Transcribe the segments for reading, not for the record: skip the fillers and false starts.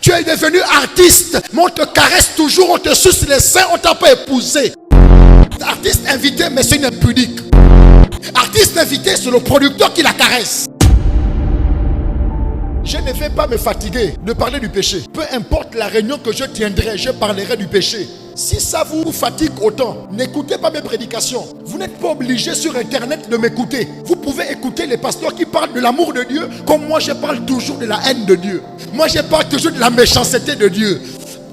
Tu es devenu artiste, mais on te caresse toujours, on te suce les seins, on t'a pas épousé. Artiste invité, mais c'est une impudique. Artiste invité, c'est le producteur qui la caresse. Je ne vais pas me fatiguer de parler du péché. Peu importe la réunion que je tiendrai, je parlerai du péché. Si ça vous fatigue autant, n'écoutez pas mes prédications. Vous n'êtes pas obligé sur internet de m'écouter. Vous pouvez écouter les pasteurs qui parlent de l'amour de Dieu, comme moi je parle toujours de la haine de Dieu. Moi je parle toujours de la méchanceté de Dieu.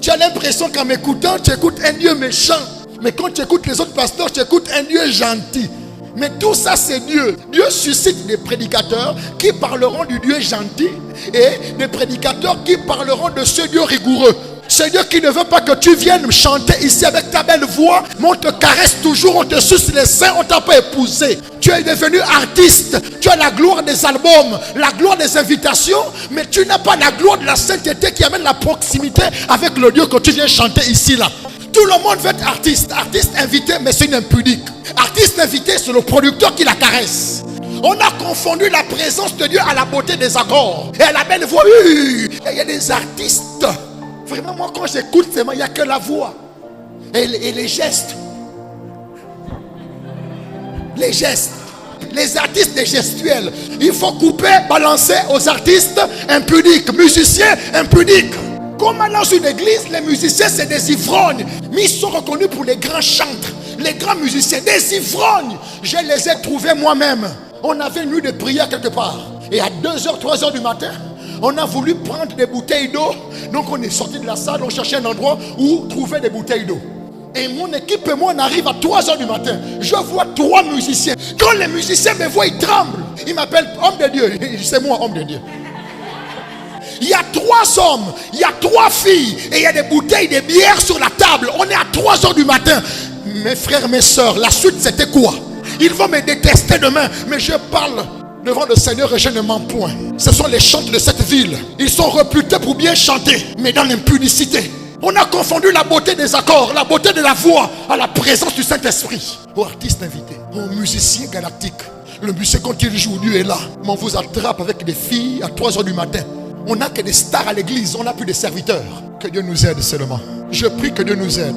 Tu as l'impression qu'en m'écoutant, tu écoutes un Dieu méchant. Mais quand tu écoutes les autres pasteurs, tu écoutes un Dieu gentil. Mais tout ça c'est Dieu. Dieu suscite des prédicateurs qui parleront du Dieu gentil et des prédicateurs qui parleront de ce Dieu rigoureux. Ce Dieu qui ne veut pas que tu viennes chanter ici avec ta belle voix, mais on te caresse toujours, on te suce les seins, on t'a pas épousé. Tu es devenu artiste, tu as la gloire des albums, la gloire des invitations, mais tu n'as pas la gloire de la sainteté qui amène la proximité avec le Dieu que tu viens chanter ici là. Tout le monde veut être artiste, artiste invité, mais c'est une impudique. Artiste invité, c'est le producteur qui la caresse. On a confondu la présence de Dieu à la beauté des accords et à la belle voix. Et il y a des artistes. Vraiment, moi, quand j'écoute, il n'y a que la voix. Et les gestes. Les gestes. Les artistes des gestuels. Il faut couper, balancer aux artistes impudiques. Musiciens impudiques. Comme dans une église, les musiciens, c'est des ivrognes. Mais ils sont reconnus pour les grands chantres. Les grands musiciens, des ivrognes. Je les ai trouvés moi-même. On avait une nuit de prière quelque part. Et à 2h, 3h du matin, on a voulu prendre des bouteilles d'eau. Donc on est sorti de la salle, on cherchait un endroit où trouver des bouteilles d'eau. Et mon équipe et moi, on arrive à 3h du matin. Je vois 3 musiciens. Quand les musiciens me voient, ils tremblent. Ils m'appellent homme de Dieu. C'est moi, homme de Dieu. Il y a 3 hommes, il y a 3 filles. Et il y a des bouteilles, des bières sur la table. On est à 3h du matin. Mes frères, mes soeurs, la suite c'était quoi? Ils vont me détester demain. Mais je parle devant le Seigneur et je ne mens point. Ce sont les chanteurs de cette ville. Ils sont réputés pour bien chanter, mais dans l'impudicité. On a confondu la beauté des accords, la beauté de la voix à la présence du Saint-Esprit. Aux artistes invités, aux musiciens galactiques. Le musicien quand il joue, Dieu est là. Mais on vous attrape avec des filles à 3h du matin. On n'a que des stars à l'église, on n'a plus de serviteurs. Que Dieu nous aide seulement. Je prie que Dieu nous aide.